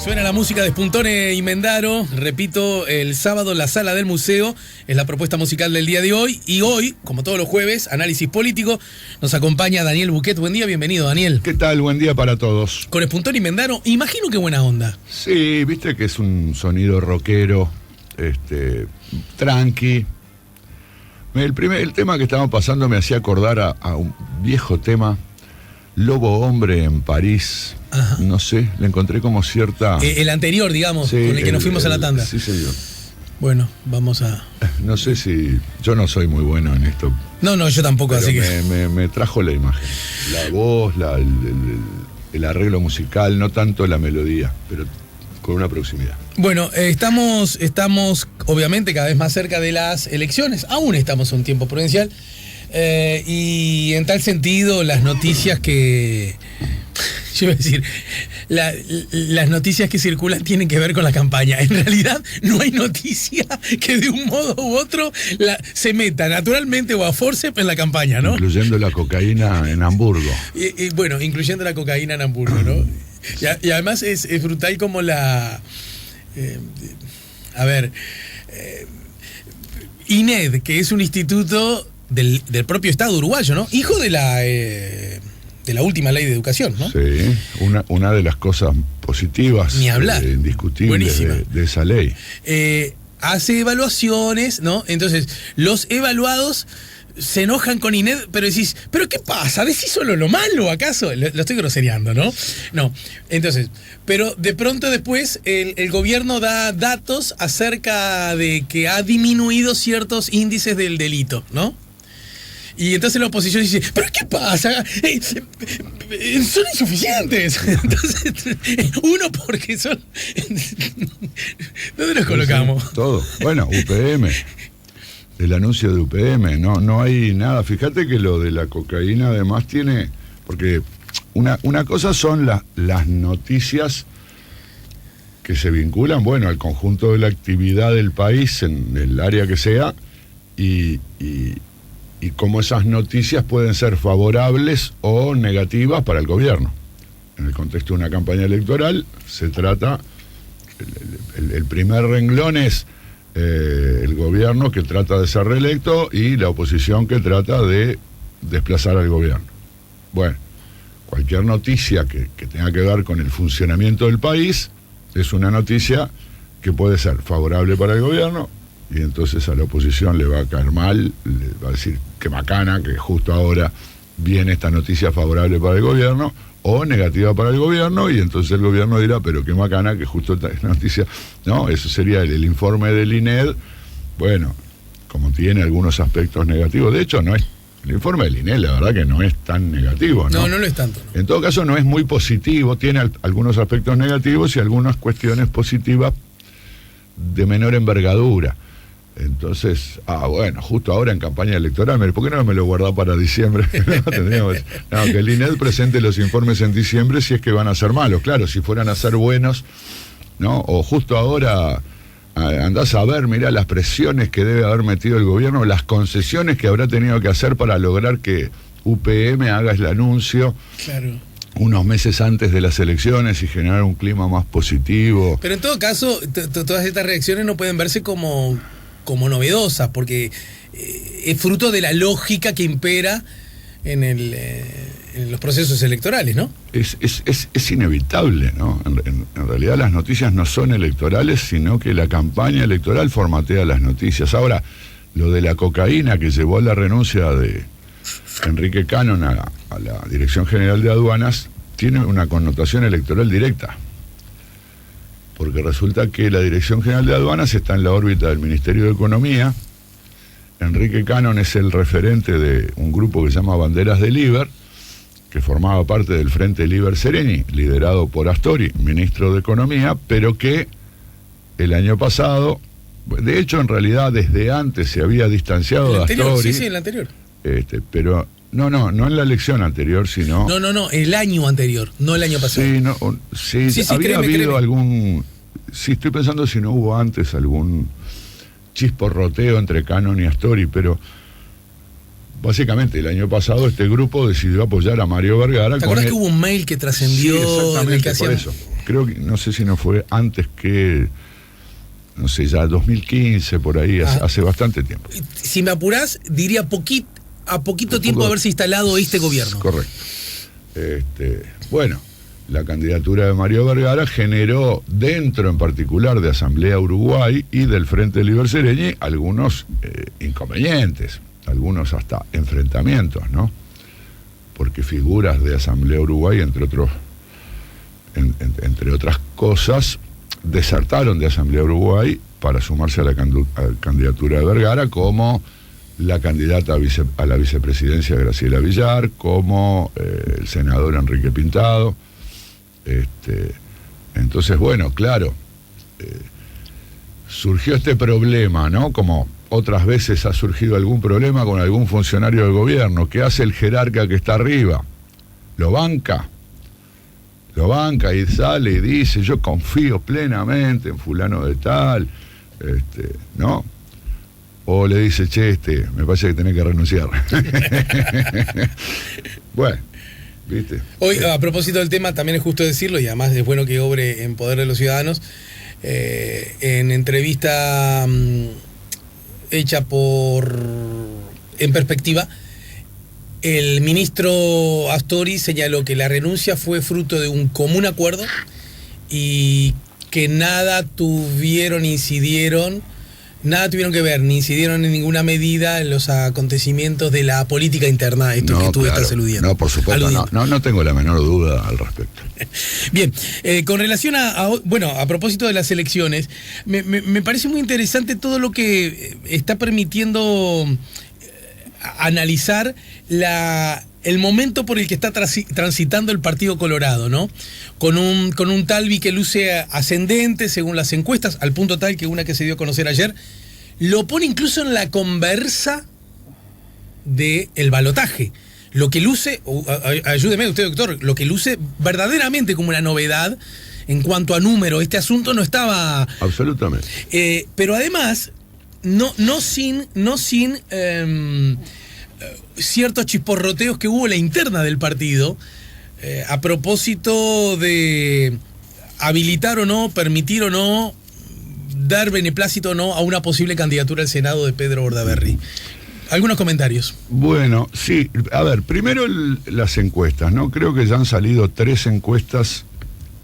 Suena la música de Spuntone y Mendaro. Repito, el sábado en la sala del museo es la propuesta musical del día de hoy. Y hoy, como todos los jueves, análisis político, nos acompaña Daniel Buquet. Buen día, bienvenido, Daniel. ¿Qué tal? Buen día para todos. Con Spuntone y Mendaro, imagino que buena onda. Sí, viste que es un sonido rockero, tranqui. El tema que estábamos pasando me hacía acordar a un viejo tema, Lobo Hombre en París. Ajá. No sé, le encontré como cierta... El anterior, digamos, Sí, con el que nos fuimos a la tanda. Sí, señor. Bueno, vamos a... No sé si... Yo no soy muy bueno en esto. No, yo tampoco, Pero así que... me trajo la imagen. La voz, el arreglo musical, no tanto la melodía, pero con una proximidad. Bueno, estamos obviamente cada vez más cerca de las elecciones. Aún estamos en un tiempo prudencial. Y en tal sentido, las noticias que... Yo iba a decir, las noticias que circulan tienen que ver con la campaña. En realidad, no hay noticia que de un modo u otro se meta naturalmente o a forceps en la campaña, ¿no? Incluyendo la cocaína en Hamburgo. Bueno, incluyendo la cocaína en Hamburgo, ¿no? Y además es brutal como INED, que es un instituto del propio Estado uruguayo, ¿no? Hijo de la última ley de educación, ¿no? Sí, una de las cosas positivas, Ni hablar. Indiscutibles de esa ley. Hace evaluaciones, ¿no? Entonces, los evaluados se enojan con INED, pero decís, ¿pero qué pasa? ¿Decís solo lo malo, acaso? Lo estoy grosereando, ¿no? No. Entonces, pero de pronto después el gobierno da datos acerca de que ha disminuido ciertos índices del delito, ¿no? Y entonces la oposición dice, ¿pero qué pasa? Son insuficientes. Entonces, uno porque son... ¿Dónde nos colocamos? Todo. Bueno, UPM. El anuncio de UPM. No hay nada. Fíjate que lo de la cocaína además tiene... Porque una cosa son las noticias que se vinculan, bueno, al conjunto de la actividad del país en el área que sea y cómo esas noticias pueden ser favorables o negativas para el gobierno. En el contexto de una campaña electoral se trata, el primer renglón es el gobierno que trata de ser reelecto y la oposición que trata de desplazar al gobierno. Bueno, cualquier noticia que tenga que ver con el funcionamiento del país es una noticia que puede ser favorable para el gobierno, y entonces a la oposición le va a caer mal, le va a decir que macana, que justo ahora viene esta noticia favorable para el gobierno, o negativa para el gobierno, y entonces el gobierno dirá, pero qué macana, que justo esta noticia... No, eso sería el informe del INED, bueno, como tiene algunos aspectos negativos, de hecho no es... El informe del INED, la verdad que no es tan negativo, ¿no? No lo es tanto, ¿no? En todo caso no es muy positivo, tiene algunos aspectos negativos y algunas cuestiones positivas de menor envergadura. Entonces, bueno, justo ahora en campaña electoral, ¿por qué no me lo guardá para diciembre? Que el INED presente los informes en diciembre si es que van a ser malos. Claro, si fueran a ser buenos, ¿no? O justo ahora andás a ver, mirá las presiones que debe haber metido el gobierno, las concesiones que habrá tenido que hacer para lograr que UPM haga el anuncio. Claro. Unos meses antes de las elecciones y generar un clima más positivo. Pero en todo caso, todas estas reacciones no pueden verse como novedosas, porque es fruto de la lógica que impera en los procesos electorales, ¿no? Es inevitable, ¿no? En realidad las noticias no son electorales, sino que la campaña electoral formatea las noticias. Ahora, lo de la cocaína que llevó a la renuncia de Enrique Cannon a la Dirección General de Aduanas tiene una connotación electoral directa, porque resulta que la Dirección General de Aduanas está en la órbita del Ministerio de Economía. Enrique Cannon es el referente de un grupo que se llama Banderas de Liber, que formaba parte del Frente Liber Sereni, liderado por Astori, ministro de Economía, pero que el año pasado, de hecho en realidad desde antes se había distanciado de Astori. Sí, el anterior. Pero no en la elección anterior, sino... No, el año anterior, no el año pasado. Sí, había créeme. habido algún... Sí, estoy pensando si no hubo antes algún chisporroteo entre Cannon y Astori, pero básicamente el año pasado este grupo decidió apoyar a Mario Vergara. ¿Te acuerdas que hubo un mail que trascendió? Sí, exactamente, que hacía... por eso. creo que, no sé si no fue antes que, no sé, ya 2015, por ahí, hace bastante tiempo. Si me apurás, diría a poquito tiempo de haberse instalado este gobierno. Correcto. Bueno, la candidatura de Mario Vergara generó, dentro en particular de Asamblea Uruguay y del Frente Liber Sereñi, algunos inconvenientes, algunos hasta enfrentamientos, ¿no? Porque figuras de Asamblea Uruguay, entre otras cosas, desertaron de Asamblea Uruguay para sumarse a la candidatura de Vergara, como la candidata a la vicepresidencia Graciela Villar, como el senador Enrique Pintado. Entonces, bueno, claro, surgió este problema, ¿no? Como otras veces ha surgido algún problema con algún funcionario del gobierno. ¿Qué hace el jerarca que está arriba? Lo banca y sale y dice: yo confío plenamente en fulano de tal, ¿no? O le dice: che, me parece que tenés que renunciar. Bueno, ¿viste? Hoy, a propósito del tema, también es justo decirlo, y además es bueno que obre en poder de los ciudadanos, en entrevista hecha En Perspectiva, el ministro Astori señaló que la renuncia fue fruto de un común acuerdo y que nada tuvieron que ver, ni incidieron en ninguna medida en los acontecimios de la política interna, esto que tú estás aludiendo. No, por supuesto, no tengo la menor duda al respecto. Bien, con relación a propósito de las elecciones, me parece muy interesante todo lo que está permitiendo analizar el momento por el que está transitando el Partido Colorado, ¿no? Con un Talvi que luce ascendente según las encuestas, al punto tal que una que se dio a conocer ayer lo pone incluso en la conversa del balotaje. Lo que luce, ayúdeme usted, doctor, lo que luce verdaderamente como una novedad en cuanto a número. Este asunto no estaba... Absolutamente. Pero además, no sin ciertos chisporroteos que hubo en la interna del partido, a propósito de habilitar o no, permitir o no, dar beneplácito o no a una posible candidatura al Senado de Pedro Bordaberry. Algunos comentarios. Bueno, sí, a ver, primero las encuestas, ¿no? Creo que ya han salido 3 encuestas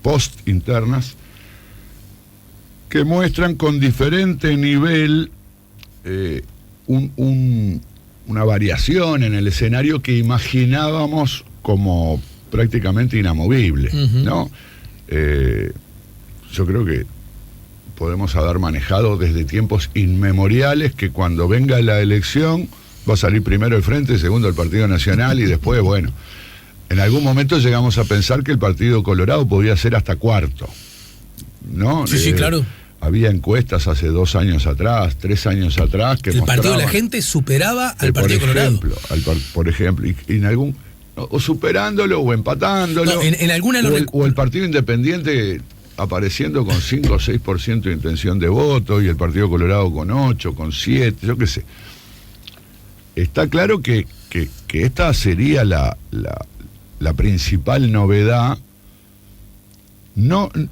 post-internas que muestran con diferente nivel una variación en el escenario que imaginábamos como prácticamente inamovible, ¿no? Yo creo que podemos haber manejado desde tiempos inmemoriales que cuando venga la elección va a salir primero el Frente, segundo el Partido Nacional y después, bueno, en algún momento llegamos a pensar que el Partido Colorado podía ser hasta cuarto, ¿no? Sí, claro. Había encuestas hace 2 años atrás, 3 años atrás que el Partido de la Gente superaba al Partido Colorado. Por ejemplo, y en algún, o superándolo o empatándolo, no, en alguna o el Partido Independiente apareciendo con 5 o 6% de intención de voto y el Partido Colorado con 8, con 7, yo qué sé. Está claro que esta sería la principal novedad,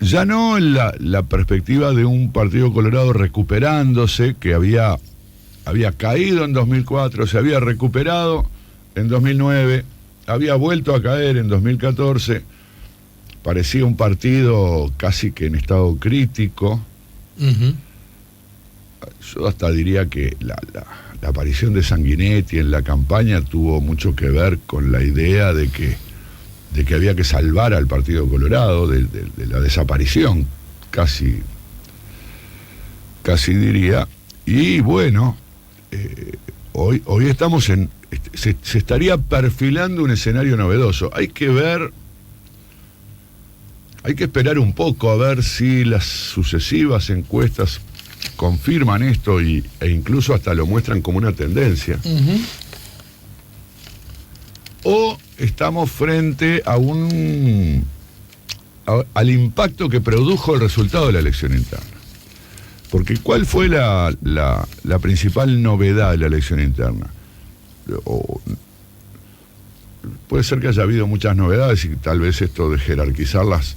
ya no en la perspectiva de un Partido Colorado recuperándose, que había caído en 2004, se había recuperado en 2009, había vuelto a caer en 2014, parecía un partido casi que en estado crítico. Yo hasta diría que la aparición de Sanguinetti en la campaña tuvo mucho que ver con la idea de que había que salvar al Partido Colorado de la desaparición, casi diría. Y bueno, hoy estamos se estaría perfilando un escenario novedoso. Hay que esperar un poco a ver si las sucesivas encuestas confirman esto e incluso hasta lo muestran como una tendencia. O estamos frente al impacto que produjo el resultado de la elección interna. Porque ¿cuál fue la principal novedad de la elección interna? Puede ser que haya habido muchas novedades y tal vez esto de jerarquizarlas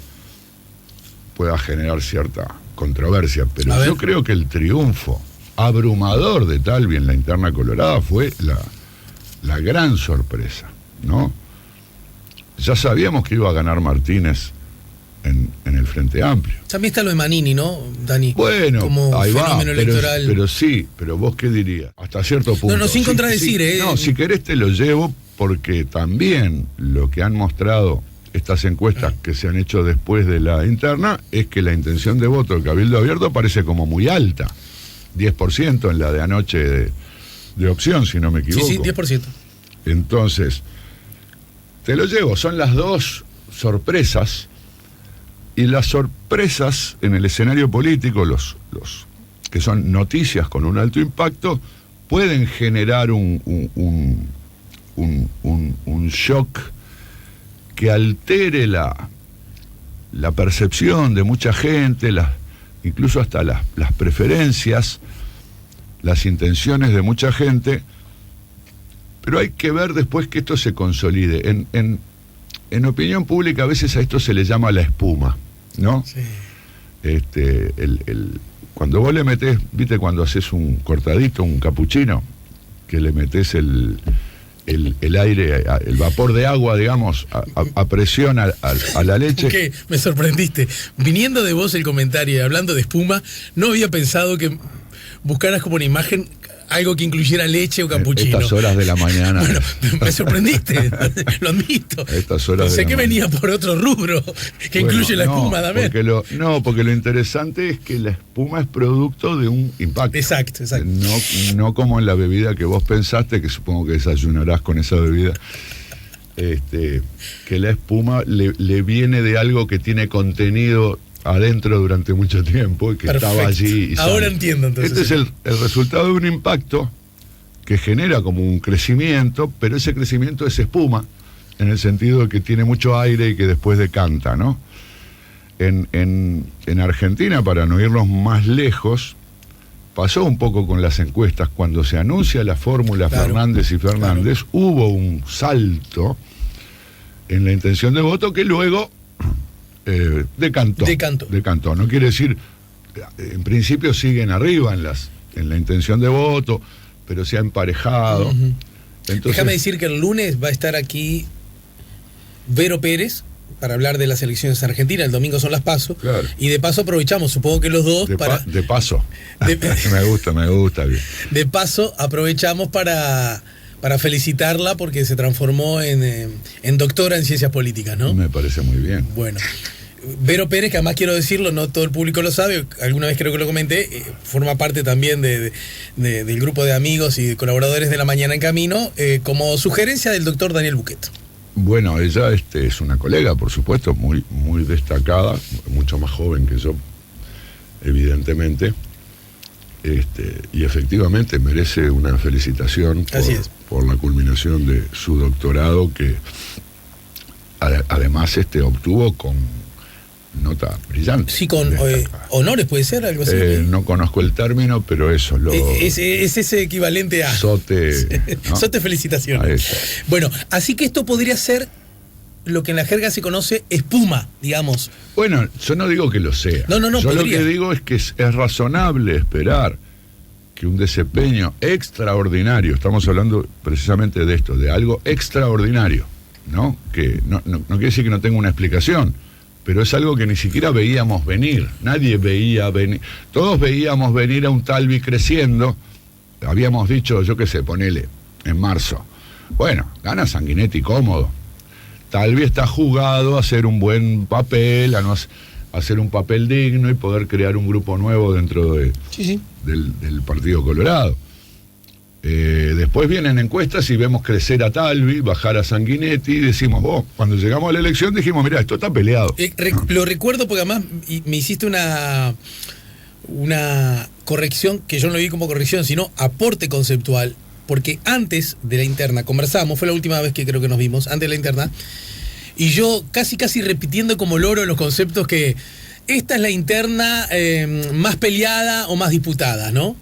pueda generar cierta controversia, pero A ver. yo creo que el triunfo abrumador de Talvi en la interna colorada fue la gran sorpresa, ¿no? Ya sabíamos que iba a ganar Martínez en el Frente Amplio. También está lo de Manini, ¿no, Dani? Bueno, como ahí va, fenómeno electoral. pero vos qué dirías, hasta cierto punto. No, sin contradecir, No, si querés te lo llevo, porque también lo que han mostrado estas encuestas que se han hecho después de la interna es que la intención de voto del Cabildo Abierto parece como muy alta, 10% en la de anoche de opción, si no me equivoco. Sí, 10%. Entonces, te lo llevo, son las dos sorpresas. Y las sorpresas en el escenario político, los que son noticias con un alto impacto, pueden generar un shock que altere la percepción de mucha gente, incluso hasta las preferencias, las intenciones de mucha gente, pero hay que ver después que esto se consolide. En opinión pública a veces a esto se le llama la espuma, ¿no? Sí. Cuando vos le metés, viste, cuando haces un cortadito, un capuchino, que le metés el aire, el vapor de agua, digamos, a presión a la leche. ¿Qué? Me sorprendiste. Viniendo de vos el comentario y hablando de espuma, no había pensado que buscaras como una imagen algo que incluyera leche o capuchino. Estas horas de la mañana. Bueno, me sorprendiste, lo admito. Estas horas Pensé de la que mañana. venía por otro rubro que Bueno, incluye la espuma también. Porque lo interesante es que la espuma es producto de un impacto. Exacto. No como en la bebida que vos pensaste, que supongo que desayunarás con esa bebida. Que la espuma le viene de algo que tiene contenido adentro durante mucho tiempo y que Perfecto. estaba allí. Ahora entiendo, entonces. Este es el resultado de un impacto que genera como un crecimiento, pero ese crecimiento es espuma, en el sentido de que tiene mucho aire y que después decanta, ¿no? En Argentina, para no irnos más lejos, pasó un poco con las encuestas. Cuando se anuncia la fórmula Claro, Fernández y Fernández, hubo un salto en la intención de voto que luego decantó. No quiere decir, en principio siguen arriba en la intención de voto, pero se ha emparejado. Uh-huh. Entonces, Déjame decir que el lunes va a estar aquí Vero Pérez para hablar de las elecciones argentinas. El domingo son las PASO. Claro. Y de paso aprovechamos, supongo que los dos, de paso. De- me gusta bien. de paso aprovechamos para felicitarla porque se transformó en doctora en ciencias políticas, ¿no? Me parece muy bien. Bueno, Vero Pérez, que además quiero decirlo, no todo el público lo sabe, alguna vez creo que lo comenté, forma parte también del grupo de amigos y de colaboradores de La Mañana en Camino, como sugerencia del doctor Daniel Buquet. Bueno, ella es una colega, por supuesto, muy, muy destacada, mucho más joven que yo, evidentemente, y efectivamente merece una felicitación Así es. por la culminación de su doctorado, que además obtuvo con nota brillante. Sí, con honores, puede ser, algo así. No conozco el término, pero eso Es ese equivalente a... Sote, ¿no? Sote felicitaciones. Ahí está. Bueno, así que esto podría ser lo que en la jerga se conoce espuma, digamos. Bueno, yo no digo que lo sea. No, Yo podría. lo que digo es que es razonable esperar que un desempeño extraordinario, estamos hablando precisamente de esto, de algo extraordinario, ¿no? Que no quiere decir que no tenga una explicación, pero es algo que ni siquiera veíamos venir. Nadie veía venir. Todos veíamos venir a un Talvi creciendo. Habíamos dicho, yo qué sé, ponele, en marzo. Bueno, gana Sanguinetti cómodo. Talvi está jugado a hacer un buen papel, a hacer un papel digno y poder crear un grupo nuevo dentro del Partido Colorado. Después vienen encuestas y vemos crecer a Talvi, bajar a Sanguinetti, y decimos, cuando llegamos a la elección dijimos, mirá, esto está peleado. Lo recuerdo porque además me hiciste una corrección, que yo no lo vi como corrección, sino aporte conceptual, porque antes de la interna conversamos, fue la última vez que creo que nos vimos, antes de la interna, y yo casi repitiendo como loro los conceptos que esta es la interna más peleada o más disputada, ¿no?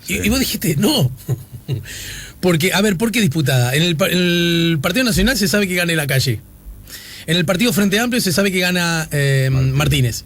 Sí. Y vos dijiste, no. Porque, a ver, ¿por qué disputada? En el Partido Nacional se sabe que gana La Calle. En el Partido Frente Amplio se sabe que gana Martínez.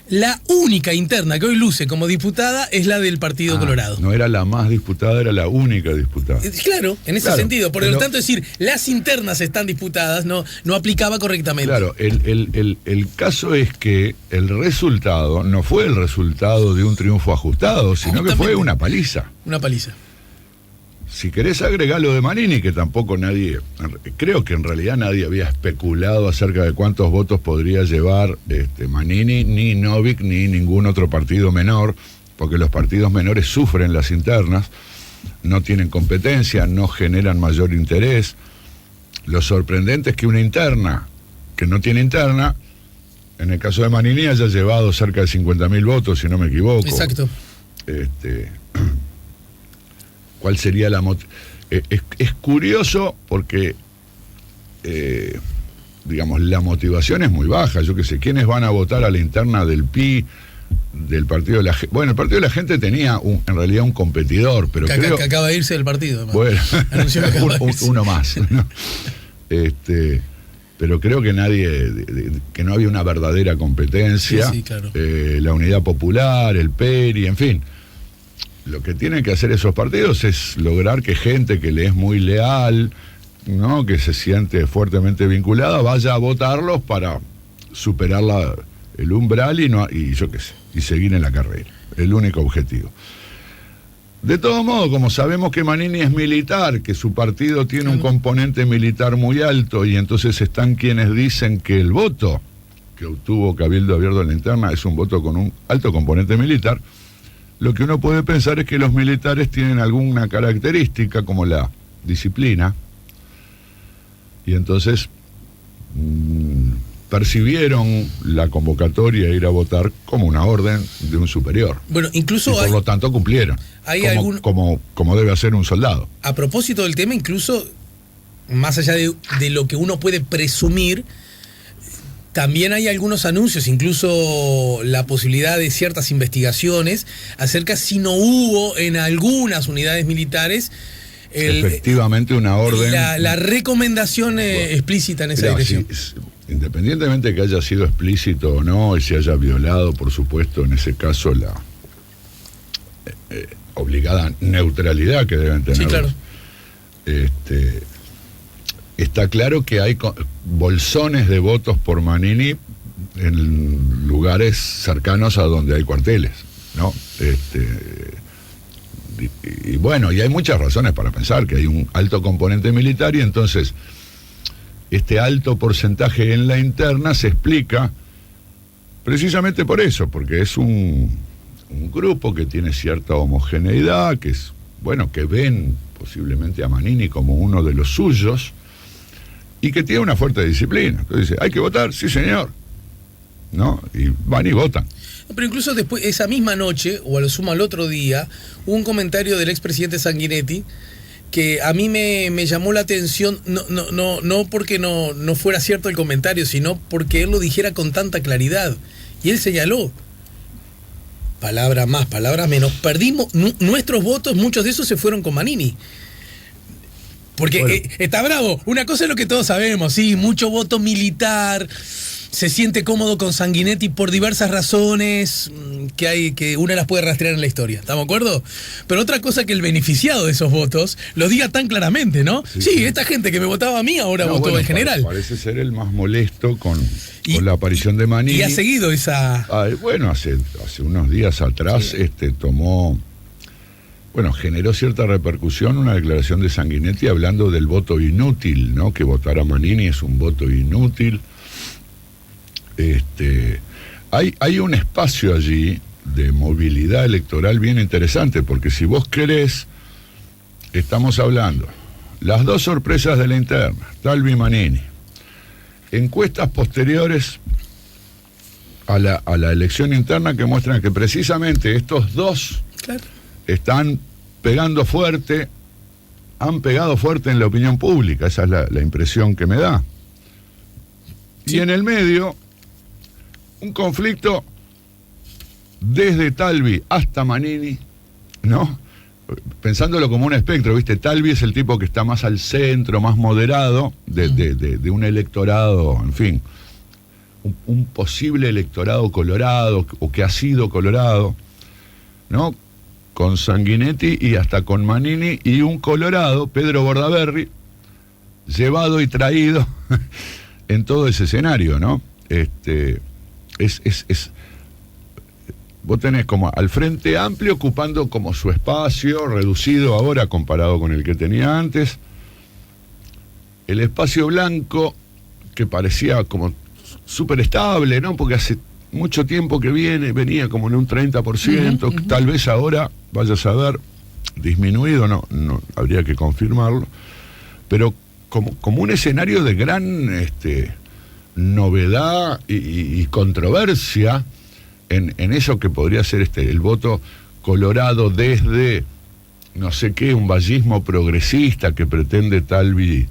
La única interna que hoy luce como disputada es la del Partido Colorado. No era la más disputada, era la única disputada. Claro, en ese sentido. Por lo tanto, decir, las internas están disputadas no aplicaba correctamente. Claro, el caso es que el resultado no fue el resultado de un triunfo ajustado, sino que fue una paliza. Una paliza. Si querés agregar lo de Manini, que tampoco creo que en realidad nadie había especulado acerca de cuántos votos podría llevar Manini, ni Novik, ni ningún otro partido menor, porque los partidos menores sufren las internas, no tienen competencia, no generan mayor interés. Lo sorprendente es que una interna, que no tiene interna, en el caso de Manini haya llevado cerca de 50.000 votos, si no me equivoco. Exacto. ¿Cuál sería la es curioso porque, digamos, la motivación es muy baja. Yo qué sé, ¿quiénes van a votar a la interna del PI, del Partido de la Gente? Bueno, el Partido de la Gente tenía en realidad un competidor, pero que acaba de irse del partido. Bueno, uno más, ¿no? Pero creo que que no había una verdadera competencia. Sí, claro. La Unidad Popular, el PERI, en fin. Lo que tienen que hacer esos partidos es lograr que gente que le es muy leal, ¿no?, que se siente fuertemente vinculada, vaya a votarlos para superar el umbral y yo qué sé, y seguir en la carrera. El único objetivo. De todo modo, como sabemos que Manini es militar, que su partido tiene un componente militar muy alto, y entonces están quienes dicen que el voto que obtuvo Cabildo Abierto en la interna es un voto con un alto componente militar, lo que uno puede pensar es que los militares tienen alguna característica como la disciplina, y entonces percibieron la convocatoria a ir a votar como una orden de un superior. Bueno, incluso y por lo tanto cumplieron, como debe hacer un soldado. A propósito del tema, incluso más allá de lo que uno puede presumir, también hay algunos anuncios, incluso la posibilidad de ciertas investigaciones acerca si no hubo en algunas unidades militares efectivamente una orden. La recomendación explícita en esa dirección. Independientemente de que haya sido explícito o no, y se haya violado, por supuesto, en ese caso la obligada neutralidad que deben tener. Sí, claro. Está claro que hay bolsones de votos por Manini en lugares cercanos a donde hay cuarteles, ¿no? Y bueno, y hay muchas razones para pensar que hay un alto componente militar, y entonces este alto porcentaje en la interna se explica precisamente por eso, porque es un grupo que tiene cierta homogeneidad, que es, bueno, que ven posiblemente a Manini como uno de los suyos, y que tiene una fuerte disciplina. Entonces dice, ¿hay que votar? Sí, señor. ¿No? Y van y votan. Pero incluso después, esa misma noche, o a lo sumo al otro día, hubo un comentario del expresidente Sanguinetti que a mí me llamó la atención, no porque no fuera cierto el comentario, sino porque él lo dijera con tanta claridad. Y él señaló, palabra más, palabra menos, perdimos nuestros votos, muchos de esos se fueron con Manini. Porque bueno, está bravo. Una cosa es lo que todos sabemos, sí, mucho voto militar, se siente cómodo con Sanguinetti por diversas razones que una las puede rastrear en la historia. ¿Estamos de acuerdo? Pero otra cosa que el beneficiado de esos votos los diga tan claramente, ¿no? Sí, esta gente que me votaba a mí ahora votó en general. Parece ser el más molesto con la aparición de Manini. Y ha seguido esa... Bueno, hace unos días atrás generó cierta repercusión una declaración de Sanguinetti hablando del voto inútil, ¿no? Que votar a Manini es un voto inútil. Hay un espacio allí de movilidad electoral bien interesante, porque si vos querés, estamos hablando, las dos sorpresas de la interna, Talvi y Manini, encuestas posteriores a la elección interna que muestran que precisamente estos dos están pegando fuerte, han pegado fuerte en la opinión pública, esa es la impresión que me da. Sí. Y en el medio, un conflicto desde Talvi hasta Manini, ¿no? Pensándolo como un espectro, ¿viste? Talvi es el tipo que está más al centro, más moderado, de un electorado, en fin, un posible electorado colorado, o que ha sido colorado, ¿no? Con Sanguinetti y hasta con Manini, y un colorado, Pedro Bordaberry, llevado y traído en todo ese escenario, ¿no? Vos tenés como al Frente Amplio ocupando como su espacio, reducido ahora comparado con el que tenía antes. El espacio blanco, que parecía como súper estable, ¿no? Porque hace mucho tiempo que venía como en un 30%, tal vez ahora, vaya a saber, disminuido, no habría que confirmarlo, pero como un escenario de gran novedad y controversia en eso que podría ser el voto colorado desde, no sé qué, un vallismo progresista que pretende Talvi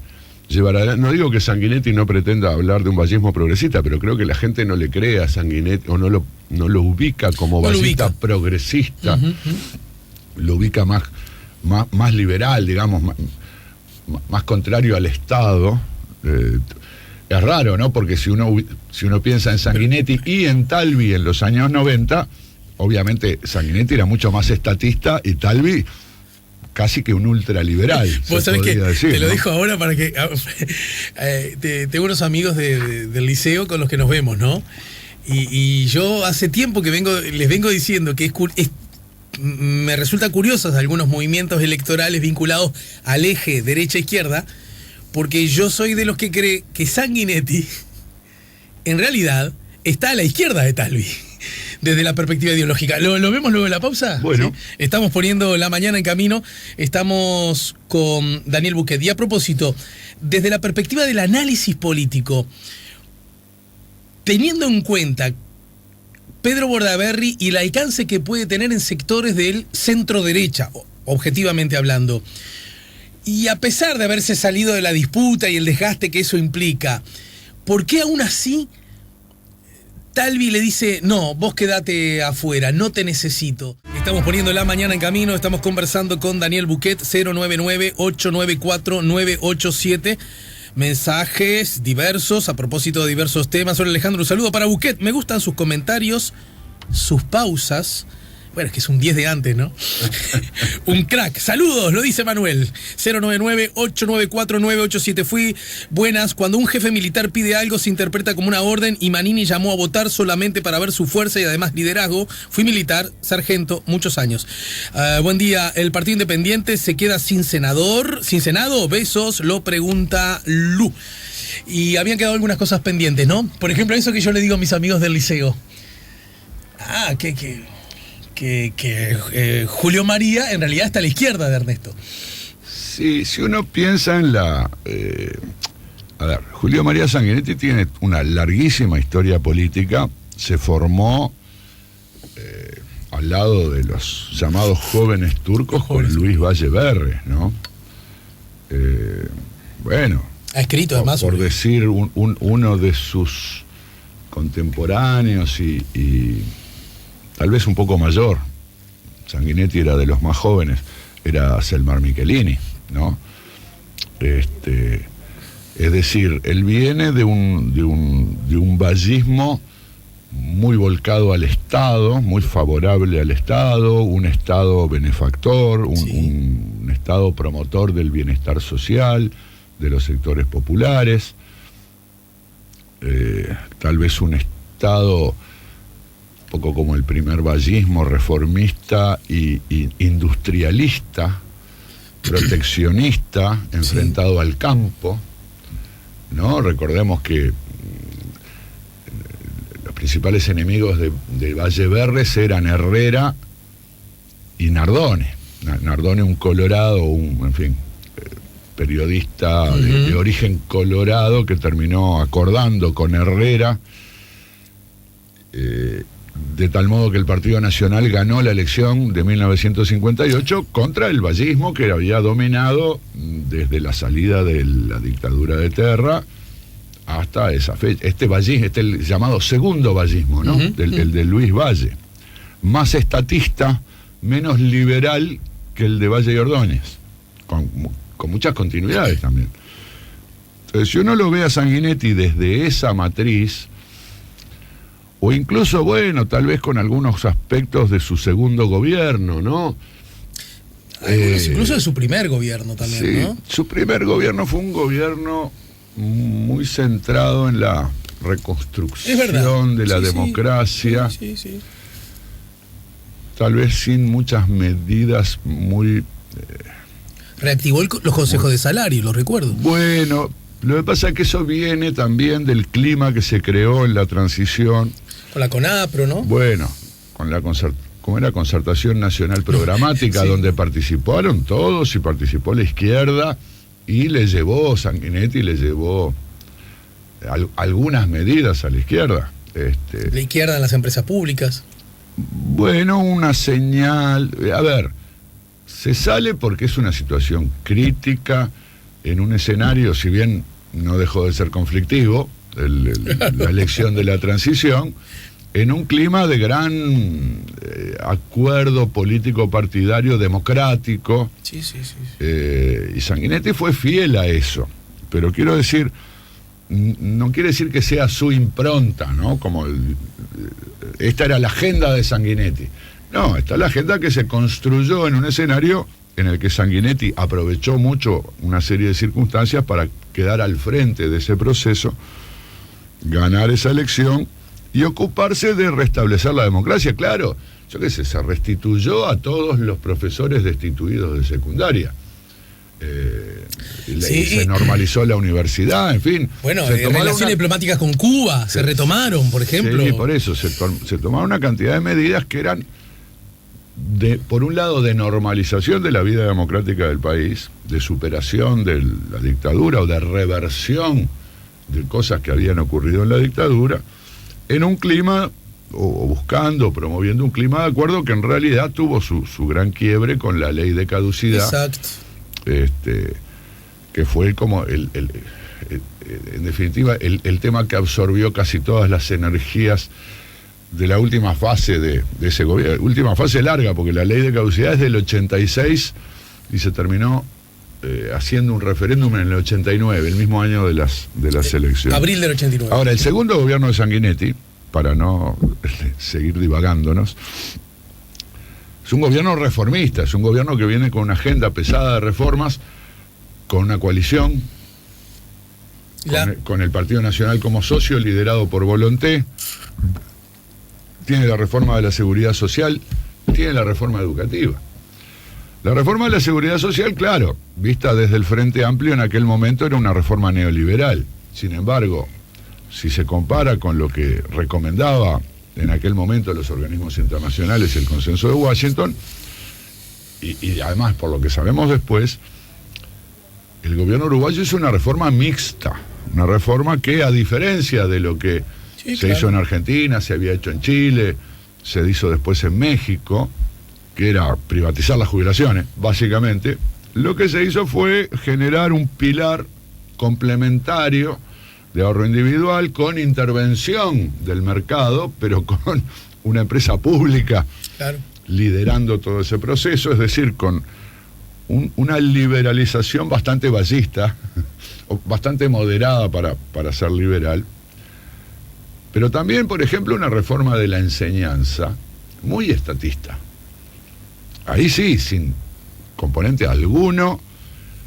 llevar adelante. No digo que Sanguinetti no pretenda hablar de un vallismo progresista, pero creo que la gente no le cree a Sanguinetti, o no lo ubica como vallista progresista, lo ubica más liberal, digamos, más contrario al Estado. Es raro, ¿no? Porque si uno piensa en Sanguinetti y en Talvi en los años 90, obviamente Sanguinetti era mucho más estatista y Talvi casi que un ultraliberal. Vos sabés que decir, te lo ¿no? dijo ahora para que... tengo unos amigos del liceo con los que nos vemos, ¿no? Y yo hace tiempo que les vengo diciendo que me resulta curiosos algunos movimientos electorales vinculados al eje derecha-izquierda, porque yo soy de los que cree que Sanguinetti en realidad está a la izquierda de Talvi, desde la perspectiva ideológica. ¿Lo vemos luego de la pausa? Bueno. ¿Sí? Estamos poniendo la mañana en camino, estamos con Daniel Buquet. Y a propósito, desde la perspectiva del análisis político, teniendo en cuenta Pedro Bordaberry y el alcance que puede tener en sectores del centro derecha, objetivamente hablando, y a pesar de haberse salido de la disputa y el desgaste que eso implica, ¿por qué aún así Talvi le dice, no, vos quedate afuera, no te necesito? Estamos poniendo la mañana en camino, estamos conversando con Daniel Buquet, 099-894-987. Mensajes diversos a propósito de diversos temas. Hola Alejandro, un saludo para Buquet. Me gustan sus comentarios, sus pausas. Bueno, es que es un 10 de antes, ¿no? Un crack. Saludos, lo dice Manuel. 099-894-987. Fui buenas. Cuando un jefe militar pide algo se interpreta como una orden y Manini llamó a votar solamente para ver su fuerza y además liderazgo. Fui militar, sargento, muchos años. Buen día. El Partido Independiente se queda sin senador. ¿Sin senado? Besos, lo pregunta Lu. Y habían quedado algunas cosas pendientes, ¿no? Por ejemplo, eso que yo le digo a mis amigos del liceo. Que Julio María en realidad está a la izquierda de Ernesto. Sí, si uno piensa en Julio María Sanguinetti tiene una larguísima historia política, se formó al lado de los llamados jóvenes turcos con Luis Valle Berres, ¿no? Bueno, ha escrito además por decir uno de sus contemporáneos y tal vez un poco mayor. Sanguinetti era de los más jóvenes, era Selmar Michelini, ¿no? Es decir, él viene de un vallismo muy volcado al Estado, muy favorable al Estado, un Estado benefactor, un Estado promotor del bienestar social, de los sectores populares, tal vez un Estado poco como el primer vallismo, reformista y industrialista, proteccionista, enfrentado al campo, ¿no? Recordemos que los principales enemigos de Valle Berres eran Herrera y Nardone. Nardone, un colorado, periodista de origen colorado que terminó acordando con Herrera, de tal modo que el Partido Nacional ganó la elección de 1958 contra el vallismo que había dominado desde la salida de la dictadura de Terra hasta esa fecha. El llamado segundo vallismo, ¿no? El de Luis Valle, más estatista, menos liberal que el de Valle y Ordóñez, con muchas continuidades también. Entonces, si uno lo ve a Sanguinetti desde esa matriz, o incluso, bueno, tal vez con algunos aspectos de su segundo gobierno, ¿no? Incluso de su primer gobierno también, sí, ¿no? Su primer gobierno fue un gobierno muy centrado en la reconstrucción de la democracia. Sí. Tal vez sin muchas medidas muy... Reactivó los consejos de salario, lo recuerdo. Bueno, lo que pasa es que eso viene también del clima que se creó en la transición. Con la CONAPRO, ¿no? Bueno, con la como era Concertación Nacional Programática, sí, donde participaron todos y participó la izquierda, y Sanguinetti le llevó algunas medidas a la izquierda. La izquierda en las empresas públicas. Bueno, una señal. A ver, se sale porque es una situación crítica en un escenario, si bien no dejó de ser conflictivo, la elección de la transición, en un clima de gran acuerdo político partidario democrático. Sí. Y Sanguinetti fue fiel a eso. Pero quiero decir, no quiere decir que sea su impronta, ¿no? Como esta era la agenda de Sanguinetti. No, esta es la agenda que se construyó en un escenario en el que Sanguinetti aprovechó mucho una serie de circunstancias para quedar al frente de ese proceso, ganar esa elección y ocuparse de restablecer la democracia. Claro, yo qué sé, se restituyó a todos los profesores destituidos de secundaria. Se normalizó la universidad, en fin. Bueno, relaciones diplomáticas con Cuba se retomaron, por ejemplo. Sí, por eso, se tomaron una cantidad de medidas que eran, por un lado, de normalización de la vida democrática del país, de superación de la dictadura o de reversión de cosas que habían ocurrido en la dictadura, en un clima, promoviendo un clima de acuerdo que en realidad tuvo su gran quiebre con la ley de caducidad. Exacto. Que fue como en definitiva el tema que absorbió casi todas las energías de la última fase de ese gobierno, última fase larga, porque la ley de caducidad es del 86 y se terminó haciendo un referéndum en el 89, el mismo año de las elecciones. Abril del 89. Ahora, el segundo gobierno de Sanguinetti, para no seguir divagándonos, es un gobierno reformista, es un gobierno que viene con una agenda pesada de reformas, con una coalición, con el Partido Nacional como socio, liderado por Volonté. Tiene la reforma de la seguridad social, tiene la reforma educativa. La reforma de la seguridad social, claro, vista desde el Frente Amplio en aquel momento era una reforma neoliberal. Sin embargo, si se compara con lo que recomendaba en aquel momento los organismos internacionales, el consenso de Washington, y además por lo que sabemos después, el gobierno uruguayo hizo una reforma mixta, una reforma que, a diferencia de lo que hizo en Argentina, se había hecho en Chile, se hizo después en México, que era privatizar las jubilaciones, básicamente, lo que se hizo fue generar un pilar complementario de ahorro individual con intervención del mercado, pero con una empresa pública liderando todo ese proceso, es decir, con una liberalización bastante ballista, o bastante moderada para ser liberal, pero también, por ejemplo, una reforma de la enseñanza muy estatista. Ahí sí, sin componente alguno,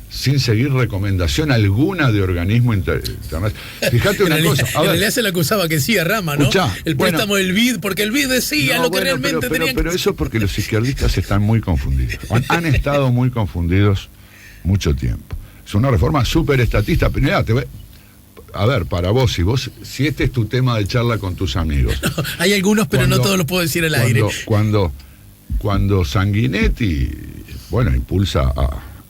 sin seguir recomendación alguna de organismo internacional. Fíjate una cosa. En realidad se le acusaba que sí a Rama, ¿no? Escuchá, el préstamo del BID, porque el BID decía lo que realmente tenía que... Pero eso es porque los izquierdistas están muy confundidos. Han estado muy confundidos mucho tiempo. Es una reforma súper estatista. Pero mira, a ver, para vos, si este es tu tema de charla con tus amigos. No, hay algunos, pero no todos los puedo decir al aire. Cuando Sanguinetti, impulsa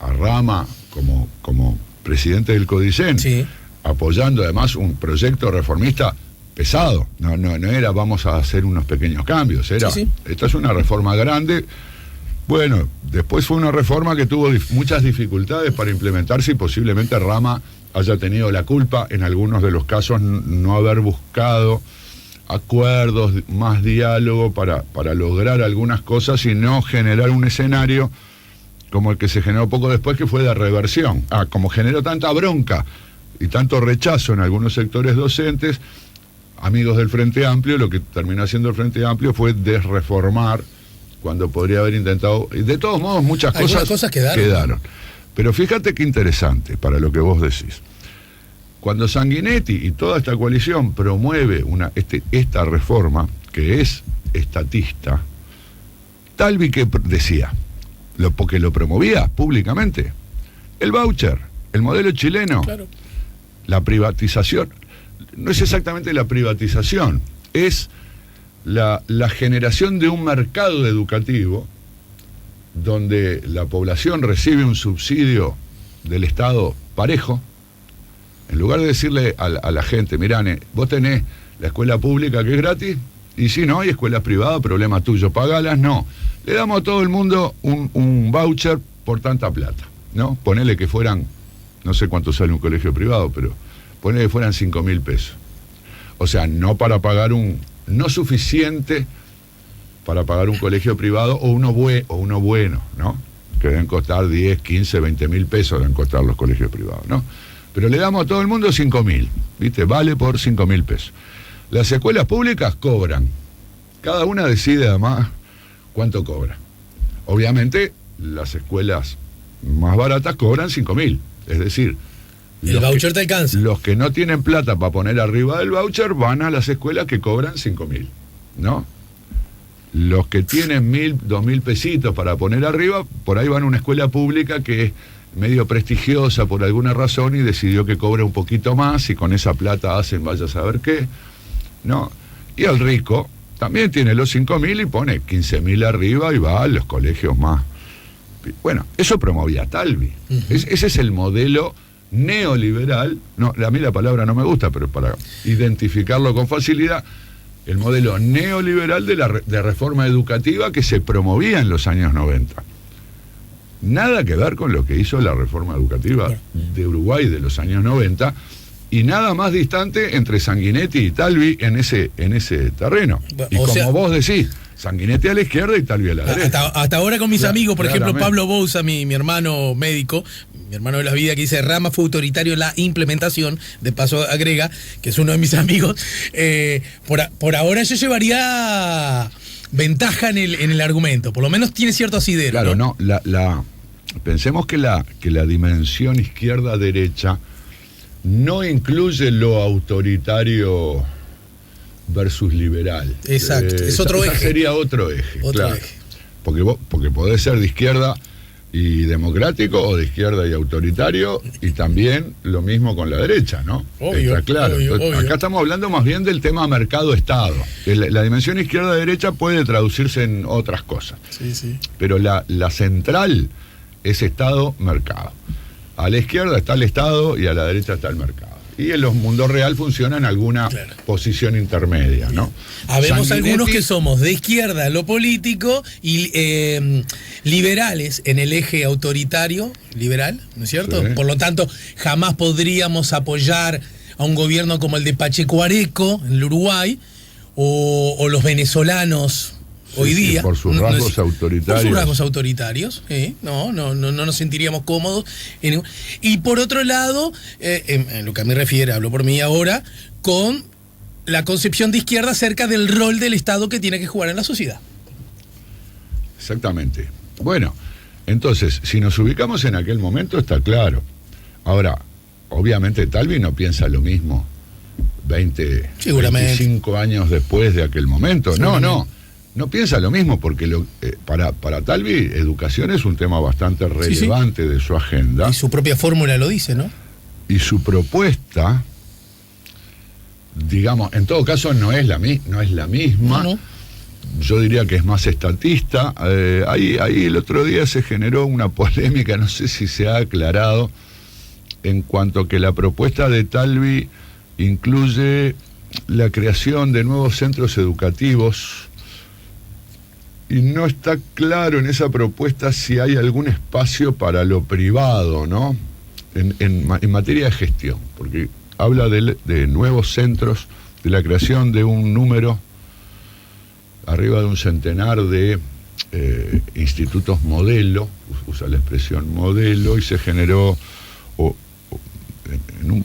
a Rama como presidente del CODICEN, apoyando además un proyecto reformista pesado, no era vamos a hacer unos pequeños cambios, era esta es una reforma grande. Bueno, después fue una reforma que tuvo muchas dificultades para implementarse y posiblemente Rama haya tenido la culpa en algunos de los casos, no haber buscado acuerdos, más diálogo para lograr algunas cosas y no generar un escenario como el que se generó poco después, que fue de reversión. Como generó tanta bronca y tanto rechazo en algunos sectores docentes, amigos del Frente Amplio, lo que terminó haciendo el Frente Amplio fue desreformar cuando podría haber intentado. Y de todos modos, muchas cosas quedaron. Pero fíjate qué interesante para lo que vos decís. Cuando Sanguinetti y toda esta coalición promueve esta reforma, que es estatista, Talvi que decía, porque lo promovía públicamente, el voucher, el modelo chileno, claro, la privatización, no es exactamente la privatización, es la generación de un mercado educativo donde la población recibe un subsidio del Estado parejo. En lugar de decirle a la gente, mirá, vos tenés la escuela pública que es gratis, y si no hay escuelas privadas, problema tuyo, pagalas, no. Le damos a todo el mundo un voucher por tanta plata, ¿no? Ponele que fueran, no sé cuánto sale un colegio privado, pero ponele que fueran 5.000 pesos. O sea, no para pagar no suficiente para pagar un colegio privado o uno bueno, ¿no? Que deben costar 10, 15, 20.000 pesos, deben costar los colegios privados, ¿no? Pero le damos a todo el mundo 5.000, ¿viste? Vale por 5.000 pesos. Las escuelas públicas cobran. Cada una decide además cuánto cobra. Obviamente, las escuelas más baratas cobran 5.000. Es decir, el voucher te alcanza. Los que no tienen plata para poner arriba del voucher van a las escuelas que cobran 5.000, ¿no? Los que tienen 1.000, 2.000 pesitos para poner arriba, por ahí van a una escuela pública que es medio prestigiosa por alguna razón y decidió que cobre un poquito más y con esa plata hacen vaya a saber qué, ¿no? Y el rico también tiene los 5.000 y pone 15.000 arriba y va a los colegios más. Bueno, eso promovía Talvi. Uh-huh. Ese es el modelo neoliberal, no, a mí la palabra no me gusta, pero para identificarlo con facilidad, el modelo neoliberal de reforma educativa que se promovía en los años 90. Nada que ver con lo que hizo la reforma educativa de Uruguay de los años 90, y nada más distante entre Sanguinetti y Talvi en ese terreno. Y como vos decís, Sanguinetti a la izquierda y Talvi a la derecha. Hasta ahora con mis amigos, por ejemplo, Pablo Bouza, mi hermano médico, mi hermano de la vida, que dice Rama fue autoritario la implementación, de paso agrega, que es uno de mis amigos, por ahora yo llevaría ventaja en el argumento, por lo menos tiene cierto asidero. Claro, no, pensemos que la dimensión izquierda-derecha no incluye lo autoritario versus liberal. Exacto, es otro eje. Sería otro eje, claro. Porque podés ser de izquierda y democrático o de izquierda y autoritario, y también lo mismo con la derecha, ¿no? Obvio, está claro. obvio. Acá estamos hablando más bien del tema mercado-estado. La dimensión izquierda-derecha puede traducirse en otras cosas. Sí. Pero la central es Estado-mercado. A la izquierda está el Estado y a la derecha está el mercado. Y en los mundos real funciona en alguna posición intermedia, ¿no? Habemos algunos que somos de izquierda en lo político y liberales en el eje autoritario, liberal, ¿no es cierto? Sí. Por lo tanto, jamás podríamos apoyar a un gobierno como el de Pacheco Areco en el Uruguay, o los venezolanos hoy día. Por sus rasgos autoritarios. Por sus rasgos autoritarios, no nos sentiríamos cómodos. Y por otro lado, en lo que a mí refiere, hablo por mí ahora, con la concepción de izquierda acerca del rol del Estado que tiene que jugar en la sociedad. Exactamente. Bueno, entonces, si nos ubicamos en aquel momento, está claro. Ahora, obviamente Talvi no piensa lo mismo 25 años después de aquel momento. No piensa lo mismo, porque para Talvi educación es un tema bastante relevante de su agenda. Y su propia fórmula lo dice, ¿no? Y su propuesta, digamos, en todo caso no es la misma. No. Yo diría que es más estatista. Ahí el otro día se generó una polémica, no sé si se ha aclarado, en cuanto a que la propuesta de Talvi incluye la creación de nuevos centros educativos. Y no está claro en esa propuesta si hay algún espacio para lo privado, ¿no? En materia de gestión, porque habla de nuevos centros, de la creación de un número, arriba de un centenar de institutos modelo, usa la expresión modelo, y se generó,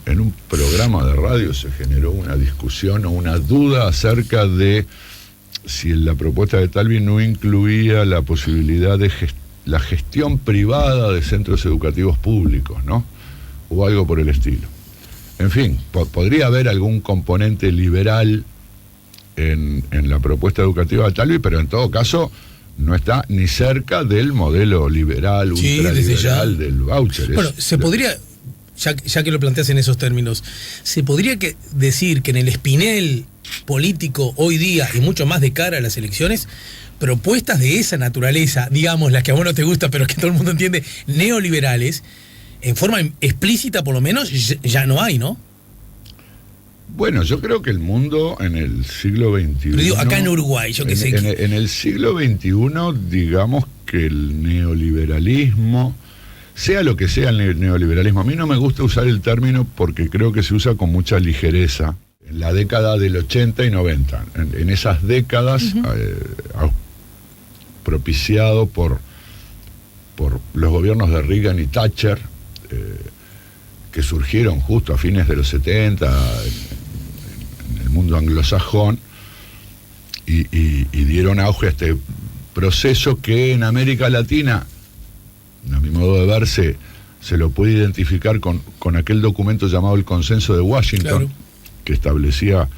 en un programa de radio se generó una discusión o una duda acerca de si la propuesta de Talvi no incluía la posibilidad de la gestión privada de centros educativos públicos, ¿no? O algo por el estilo. En fin, podría haber algún componente liberal en la propuesta educativa de Talvi, pero en todo caso no está ni cerca del modelo liberal, ultraliberal del voucher. Bueno, se podría, ya que lo planteas en esos términos, se podría decir que en el espinel político hoy día, y mucho más de cara a las elecciones, propuestas de esa naturaleza, digamos, las que a vos no te gusta, pero que todo el mundo entiende, neoliberales, en forma explícita por lo menos, ya no hay, ¿no? Bueno, yo creo que el mundo en el siglo XXI... Lo digo acá en Uruguay, yo que sé. En el siglo XXI, digamos que el neoliberalismo, sea lo que sea el neoliberalismo, a mí no me gusta usar el término porque creo que se usa con mucha ligereza. En la década del 80 y 90, en esas décadas, propiciado por los gobiernos de Reagan y Thatcher, que surgieron justo a fines de los 70 en el mundo anglosajón y dieron auge a este proceso que en América Latina, a mi modo de ver, se lo puede identificar con aquel documento llamado el Consenso de Washington, claro, que establecía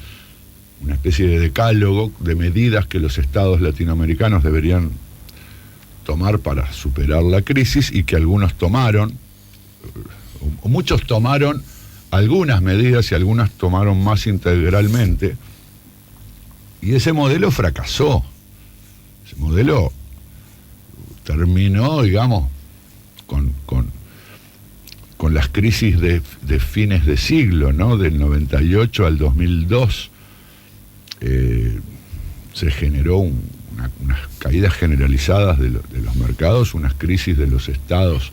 una especie de decálogo de medidas que los estados latinoamericanos deberían tomar para superar la crisis y que algunos tomaron, o muchos tomaron algunas medidas y algunas tomaron más integralmente, y ese modelo fracasó. Ese modelo terminó, digamos, con las crisis de fines de siglo, ¿no? Del 98 al 2002 se generó unas caídas generalizadas de los mercados, unas crisis de los estados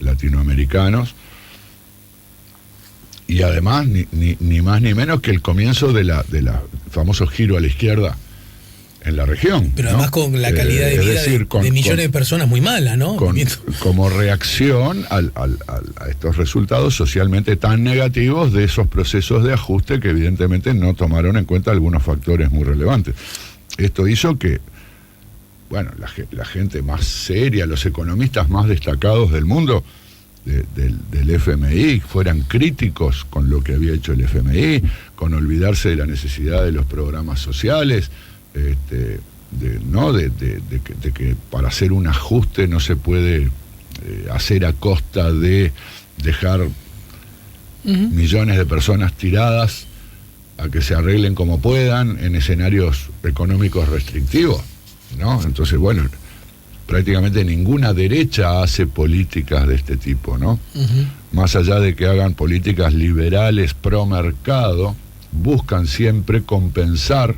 latinoamericanos, y además ni más ni menos que el comienzo de la famoso giro a la izquierda en la región. Pero además, ¿no?, con la calidad de vida de millones de personas muy mala, ¿no? Como reacción a estos resultados socialmente tan negativos de esos procesos de ajuste que evidentemente no tomaron en cuenta algunos factores muy relevantes. Esto hizo que, bueno, la gente más seria, los economistas más destacados del mundo, del FMI, fueran críticos con lo que había hecho el FMI, con olvidarse de la necesidad de los programas sociales, de que para hacer un ajuste no se puede hacer a costa de dejar millones de personas tiradas a que se arreglen como puedan en escenarios económicos restrictivos, ¿no? Entonces, bueno, prácticamente ninguna derecha hace políticas de este tipo, ¿no? Más allá de que hagan políticas liberales pro mercado, buscan siempre compensar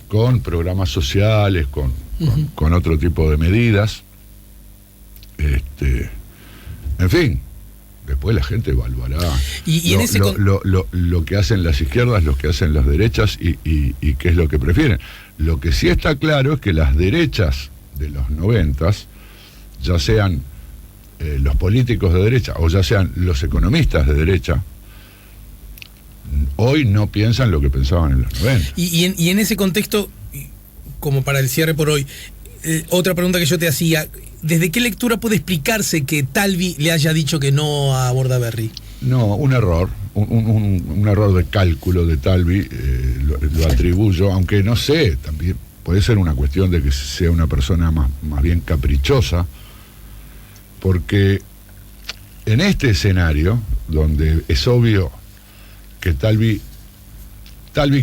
con programas sociales, con otro tipo de medidas. En fin, después la gente evaluará lo que hacen las izquierdas, lo que hacen las derechas y qué es lo que prefieren. Lo que sí está claro es que las derechas de los 90s, ya sean los políticos de derecha o ya sean los economistas de derecha, hoy no piensan lo que pensaban en los 90. Y en ese contexto, como para el cierre por hoy, otra pregunta que yo te hacía: ¿desde qué lectura puede explicarse que Talvi le haya dicho que no a Bordaberry? No, un error, un error de cálculo de Talvi, lo atribuyo, aunque no sé, también puede ser una cuestión de que sea una persona más bien caprichosa, porque en este escenario, donde es obvio que Talvi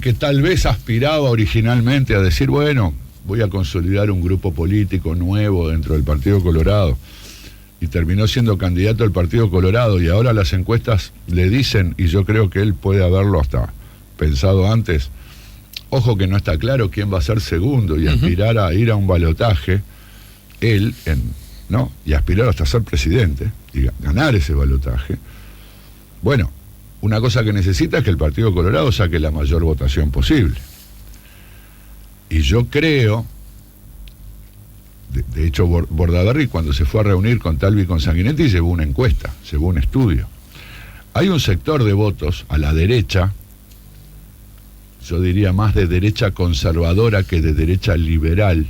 que tal vez aspiraba originalmente a decir, bueno, voy a consolidar un grupo político nuevo dentro del Partido Colorado, y terminó siendo candidato al Partido Colorado, y ahora las encuestas le dicen, y yo creo que él puede haberlo hasta pensado antes, ojo que no está claro quién va a ser segundo, y aspirar a ir a un balotaje, él, ¿no? Y aspirar hasta ser presidente, y ganar ese balotaje. Bueno, una cosa que necesita es que el Partido Colorado saque la mayor votación posible. Y yo creo, de hecho, Bordaberry, cuando se fue a reunir con Talvi y con Sanguinetti, llevó una encuesta, llevó un estudio. hay un sector de votos a la derecha, yo diría más de derecha conservadora que de derecha liberal,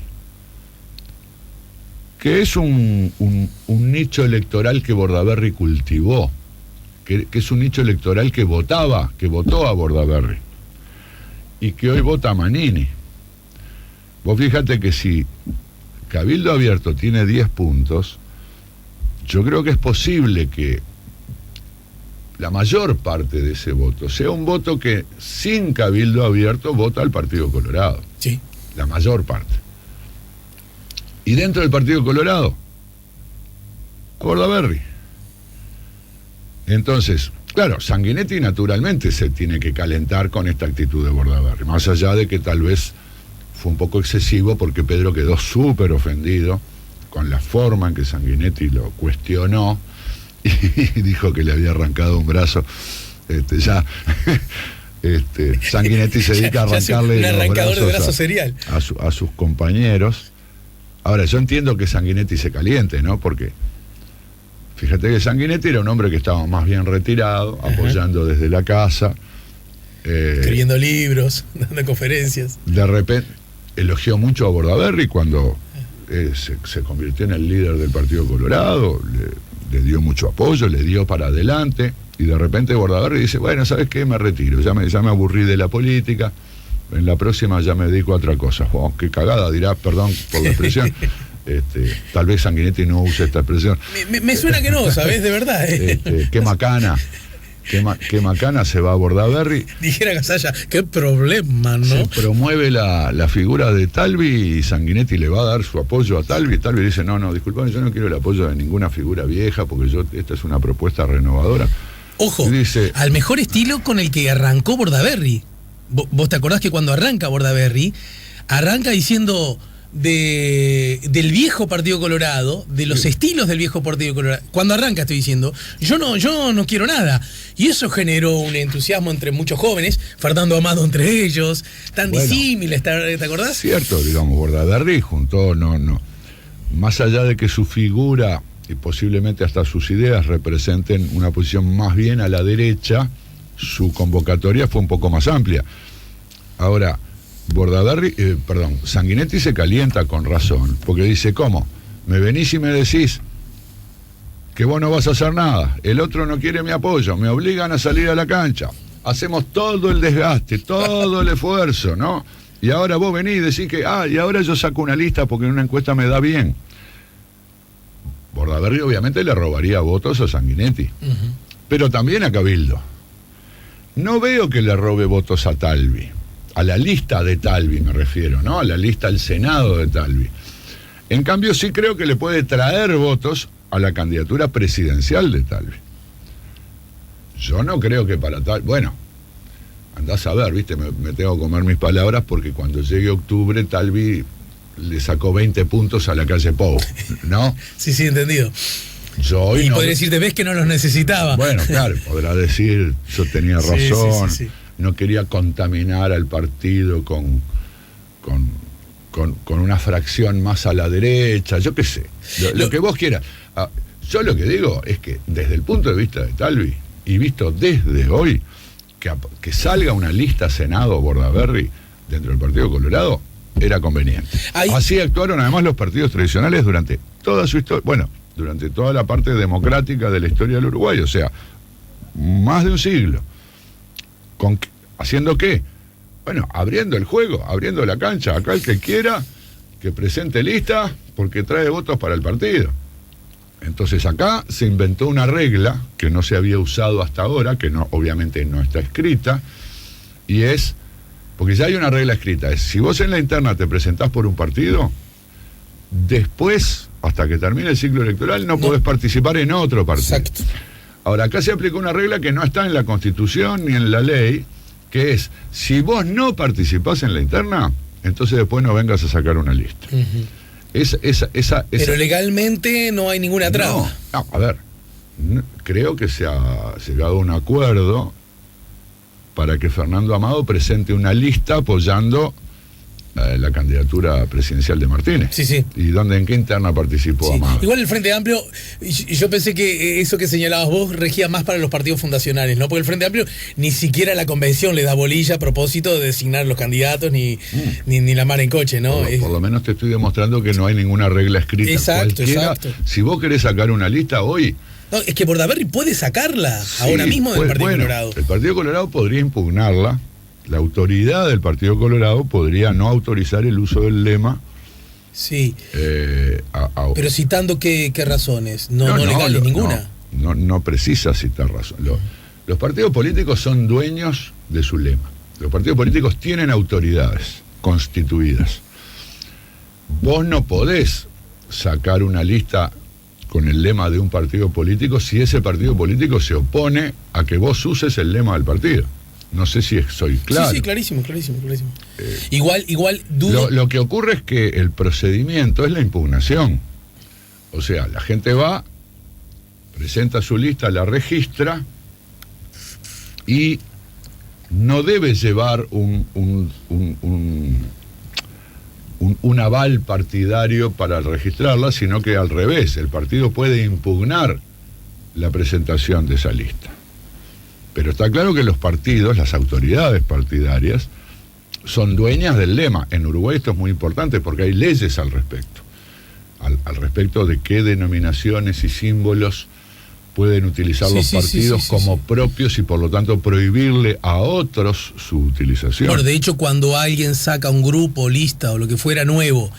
que es un nicho electoral que Bordaberry cultivó, que es un nicho electoral que votó a Bordaberry, y que hoy vota a Manini. Vos fíjate que si Cabildo Abierto tiene 10 puntos, yo creo que es posible que la mayor parte de ese voto sea un voto que sin Cabildo Abierto vota al Partido Colorado. Sí. La mayor parte. Y dentro del Partido Colorado, a Bordaberry. Entonces, claro, Sanguinetti naturalmente se tiene que calentar con esta actitud de Bordaberry, más allá de que tal vez fue un poco excesivo, porque Pedro quedó súper ofendido con la forma en que Sanguinetti lo cuestionó y dijo que le había arrancado un brazo. Sanguinetti se dedica a arrancarle los brazos a sus compañeros. Ahora, yo entiendo que Sanguinetti se caliente, ¿no? Porque fíjate que Sanguinetti era un hombre que estaba más bien retirado, apoyando desde la casa, escribiendo libros, dando conferencias. De repente elogió mucho a Bordaberry cuando se convirtió en el líder del Partido Colorado, le dio mucho apoyo, le dio para adelante, y de repente Bordaberry dice, bueno, ¿sabes qué? Me retiro, ya me aburrí de la política, en la próxima ya me dedico a otra cosa. Oh, qué cagada, dirá, perdón por la expresión. Tal vez Sanguinetti no use esta expresión. Me suena que no, ¿sabes? De verdad. Qué macana. Qué macana se va a Bordaberry. Dijera Gasalla, qué problema, ¿no? Se promueve la figura de Talvi y Sanguinetti le va a dar su apoyo a Talvi. Talvi dice, no, disculpame, yo no quiero el apoyo de ninguna figura vieja porque esta es una propuesta renovadora. Ojo, dice, al mejor estilo con el que arrancó Bordaberry. ¿Vos te acordás que cuando arranca Bordaberry, arranca diciendo del viejo Partido Colorado, de los estilos del viejo Partido Colorado? Cuando arranca estoy diciendo, yo no quiero nada. Y eso generó un entusiasmo entre muchos jóvenes, Fernando Amado entre ellos, tan disímiles, ¿te acordás? Cierto, digamos, Bordaberry juntó, más allá de que su figura y posiblemente hasta sus ideas representen una posición más bien a la derecha, su convocatoria fue un poco más amplia. Ahora, Sanguinetti se calienta con razón, porque dice, ¿cómo? Me venís y me decís que vos no vas a hacer nada, el otro no quiere mi apoyo, me obligan a salir a la cancha, hacemos todo el desgaste, todo el esfuerzo, ¿no? Y ahora vos venís y decís que, y ahora yo saco una lista porque en una encuesta me da bien. Bordaberry obviamente le robaría votos a Sanguinetti, pero también a Cabildo. No veo que le robe votos a Talvi, a la lista de Talvi me refiero, ¿no? A la lista del Senado de Talvi. En cambio sí creo que le puede traer votos a la candidatura presidencial de Talvi. Yo no creo que para Talvi, bueno, andás a ver, ¿viste? Me tengo que comer mis palabras porque cuando llegue octubre Talvi le sacó 20 puntos a la calle Pou, ¿no? Sí, entendido. Y podría decirte, ves que no los necesitaba. Bueno, claro, podrá decir, yo tenía razón, sí. No quería contaminar al partido con una fracción más a la derecha, yo qué sé, lo que vos quieras. Yo lo que digo es que desde el punto de vista de Talvi, y visto desde hoy, que salga una lista Senado Bordaberry dentro del Partido Colorado, era conveniente. Así actuaron además los partidos tradicionales durante toda su historia, durante toda la parte democrática de la historia del Uruguay, o sea, más de un siglo. ¿Haciendo qué? Bueno, abriendo el juego, abriendo la cancha. Acá el que quiera, que presente lista, porque trae votos para el partido. Entonces acá se inventó una regla que no se había usado hasta ahora, que obviamente no está escrita, y es, porque ya hay una regla escrita, es si vos en la interna te presentás por un partido, después, hasta que termine el ciclo electoral, no podés participar en otro partido. Exacto. Ahora, acá se aplicó una regla que no está en la Constitución ni en la ley, que es, si vos no participás en la interna, entonces después no vengas a sacar una lista. Pero legalmente no hay ninguna traba. No, a ver, creo que se ha llegado a un acuerdo para que Fernando Amado presente una lista apoyando la candidatura presidencial de Martínez. Sí, sí. ¿Y en qué interna participó Sí. Amado? Igual el Frente Amplio, yo pensé que eso que señalabas vos regía más para los partidos fundacionales, ¿no? Porque el Frente Amplio ni siquiera la convención le da bolilla a propósito de designar los candidatos ni la mar en coche, ¿no? Por lo menos te estoy demostrando que no hay ninguna regla escrita. Exacto, exacto. Si vos querés sacar una lista hoy... No, es que Bordaberry puede sacarla ahora mismo del Partido Colorado. El Partido Colorado podría impugnarla. La autoridad del Partido Colorado podría no autorizar el uso del lema. Sí. Pero citando qué razones, no legales ninguna. No precisa citar razón. Los partidos políticos son dueños de su lema. Los partidos políticos tienen autoridades constituidas. Vos no podés sacar una lista con el lema de un partido político si ese partido político se opone a que vos uses el lema del partido. No sé si soy claro. Sí, clarísimo. Igual dudo. Lo que ocurre es que el procedimiento es la impugnación. O sea, la gente va, presenta su lista, la registra y no debe llevar un aval partidario para registrarla, sino que al revés, el partido puede impugnar la presentación de esa lista. Pero está claro que los partidos, las autoridades partidarias, son dueñas del lema. En Uruguay esto es muy importante porque hay leyes al respecto. Al respecto de qué denominaciones y símbolos pueden utilizar los partidos como propios y por lo tanto prohibirle a otros su utilización. Bueno, de hecho, cuando alguien saca un grupo, lista o lo que fuera nuevo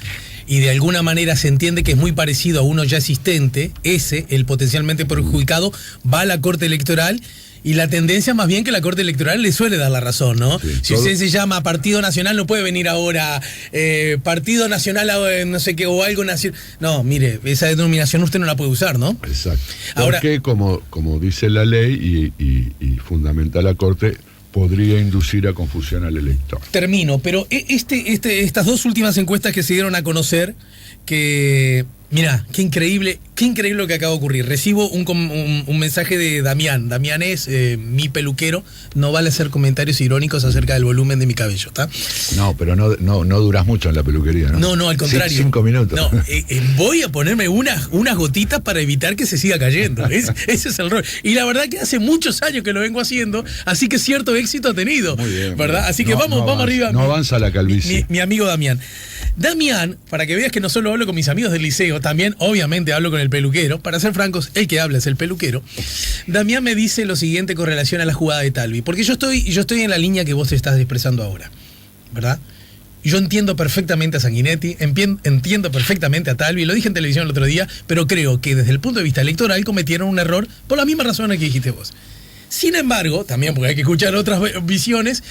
y de alguna manera se entiende que es muy parecido a uno ya existente, el potencialmente perjudicado, va a la Corte Electoral. Y la tendencia más bien que la Corte Electoral le suele dar la razón, ¿no? Sí, si usted se llama Partido Nacional, no puede venir ahora Partido Nacional, no sé qué, o algo nacional. No, mire, esa denominación usted no la puede usar, ¿no? Exacto. Ahora, porque, como dice la ley y fundamenta la Corte, podría inducir a confusión al elector. Termino, pero estas dos últimas encuestas que se dieron a conocer, que... Mirá, qué increíble lo que acaba de ocurrir. Recibo un mensaje de Damián. Damián es mi peluquero. No vale hacer comentarios irónicos acerca del volumen de mi cabello, ¿está? No, pero no durás mucho en la peluquería, ¿no? No, al contrario. 5 minutos. No, voy a ponerme unas gotitas para evitar que se siga cayendo. Ese es el rol. Y la verdad que hace muchos años que lo vengo haciendo, así que cierto éxito ha tenido. Muy bien, ¿verdad? Así que vamos arriba. No avanza la calvicie. Mi amigo Damián. Damián, para que veas que no solo hablo con mis amigos del liceo, también obviamente hablo con el peluquero. Para ser francos, el que habla es el peluquero. Damián me dice lo siguiente con relación a la jugada de Talvi, porque yo estoy en la línea que vos te estás expresando ahora, ¿verdad? Yo entiendo perfectamente a Sanguinetti, entiendo perfectamente a Talvi, lo dije en televisión el otro día, pero creo que desde el punto de vista electoral cometieron un error por las mismas razones que dijiste vos. Sin embargo, también porque hay que escuchar otras visiones,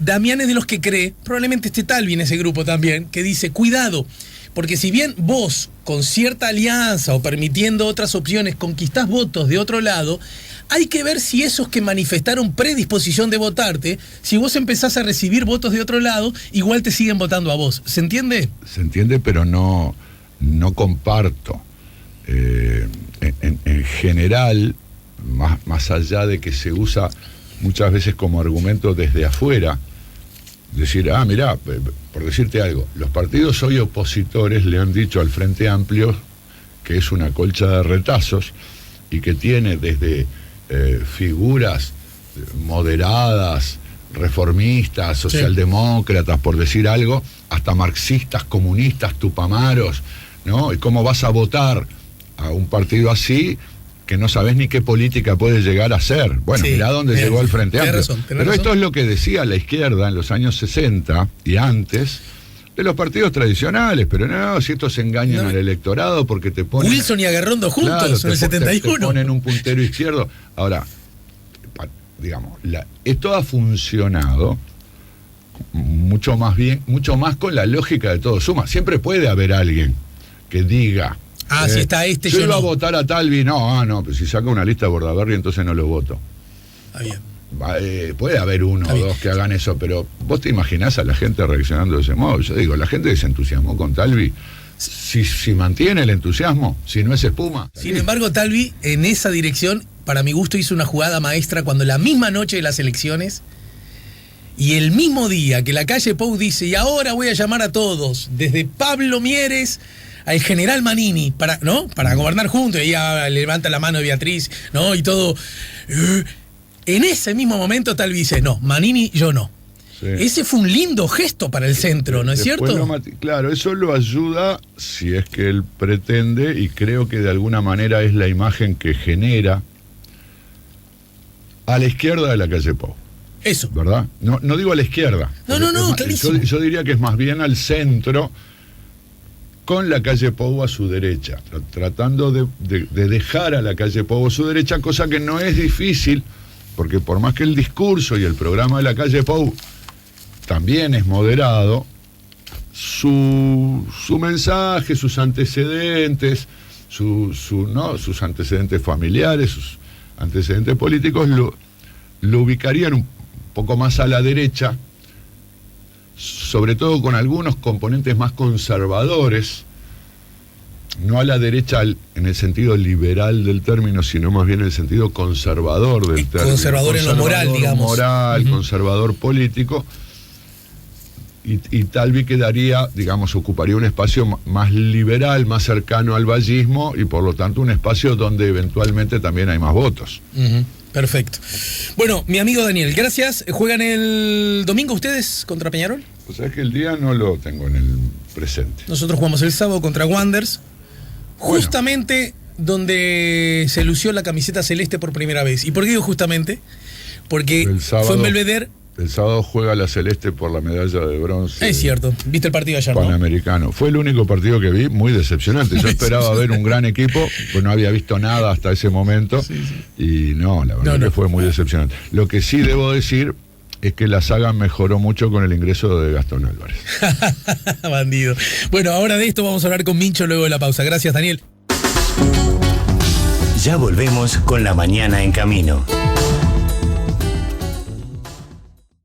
Damián es de los que cree, probablemente esté Talvi en ese grupo también, que dice, cuidado, porque si bien vos, con cierta alianza o permitiendo otras opciones, conquistás votos de otro lado, hay que ver si esos que manifestaron predisposición de votarte, si vos empezás a recibir votos de otro lado, igual te siguen votando a vos. ¿Se entiende? Se entiende, pero no comparto. En general, más allá de que se usa muchas veces como argumento desde afuera, decir, mirá, por decirte algo, los partidos hoy opositores le han dicho al Frente Amplio que es una colcha de retazos y que tiene desde figuras moderadas, reformistas, socialdemócratas, por decir algo, hasta marxistas, comunistas, tupamaros, ¿no? ¿Y cómo vas a votar a un partido así que no sabés ni qué política puede llegar a ser? Bueno, mirá dónde llegó el Frente Amplio. Pero esto es lo que decía la izquierda en los años 60 y antes de los partidos tradicionales, pero no, si estos engañan al electorado porque te ponen... Wilson y Agarrondo juntos en el 71. Te ponen un puntero izquierdo. Ahora, digamos, esto ha funcionado mucho más con la lógica de todo suma. Siempre puede haber alguien que diga... si está yo iba a votar a Talvi, no, pero si saca una lista de Bordaberry, entonces no lo voto. Está bien. Puede haber uno o dos que hagan eso, pero vos te imaginás a la gente reaccionando de ese modo. Yo digo, la gente que se entusiasmó con Talvi, si mantiene el entusiasmo, si no es espuma. Sin embargo, Talvi, en esa dirección, para mi gusto, hizo una jugada maestra cuando la misma noche de las elecciones Y el mismo día que la calle Pou dice, y ahora voy a llamar a todos, desde Pablo Mieres al general Manini, para gobernar juntos, y ahí levanta la mano de Beatriz, ¿no? Y todo. En ese mismo momento tal vez dice, no, Manini, yo no. Sí. Ese fue un lindo gesto para el centro, ¿no es cierto? Claro, eso lo ayuda, si es que él pretende, y creo que de alguna manera es la imagen que genera a la izquierda de la calle Pou. Eso. ¿Verdad? No digo a la izquierda. No, clarísimo. Yo diría que es más bien al centro, con la calle Pou a su derecha, tratando de dejar a la calle Pou a su derecha, cosa que no es difícil, porque por más que el discurso y el programa de la calle Pou también es moderado, su mensaje, sus antecedentes, sus antecedentes familiares, sus antecedentes políticos lo ubicarían un poco más a la derecha, sobre todo con algunos componentes más conservadores, no a la derecha en el sentido liberal del término, sino más bien en el sentido conservador del término. Conservador en lo moral, digamos. Moral, conservador político. Y Talvi quedaría, digamos, ocuparía un espacio más liberal, más cercano al vallismo, y por lo tanto un espacio donde eventualmente también hay más votos. Perfecto. Bueno, mi amigo Daniel, gracias. ¿Juegan el domingo ustedes contra Peñarol? Pues sabes que el día no lo tengo en el presente. Nosotros jugamos el sábado contra Wanderers, justamente donde se lució la camiseta celeste por primera vez. ¿Y por qué digo justamente? Porque fue en Belvedere. El sábado juega la Celeste por la medalla de bronce. Es cierto, viste el partido ayer, Panamericano. ¿No? Fue el único partido que vi, muy decepcionante. Yo esperaba ver un gran equipo, pues no había visto nada hasta ese momento. Sí. Y no, la verdad que fue muy decepcionante. Lo que sí debo decir es que la saga mejoró mucho con el ingreso de Gastón Álvarez. Bandido. Bueno, ahora de esto vamos a hablar con Mincho luego de la pausa. Gracias, Daniel. Ya volvemos con La Mañana en Camino.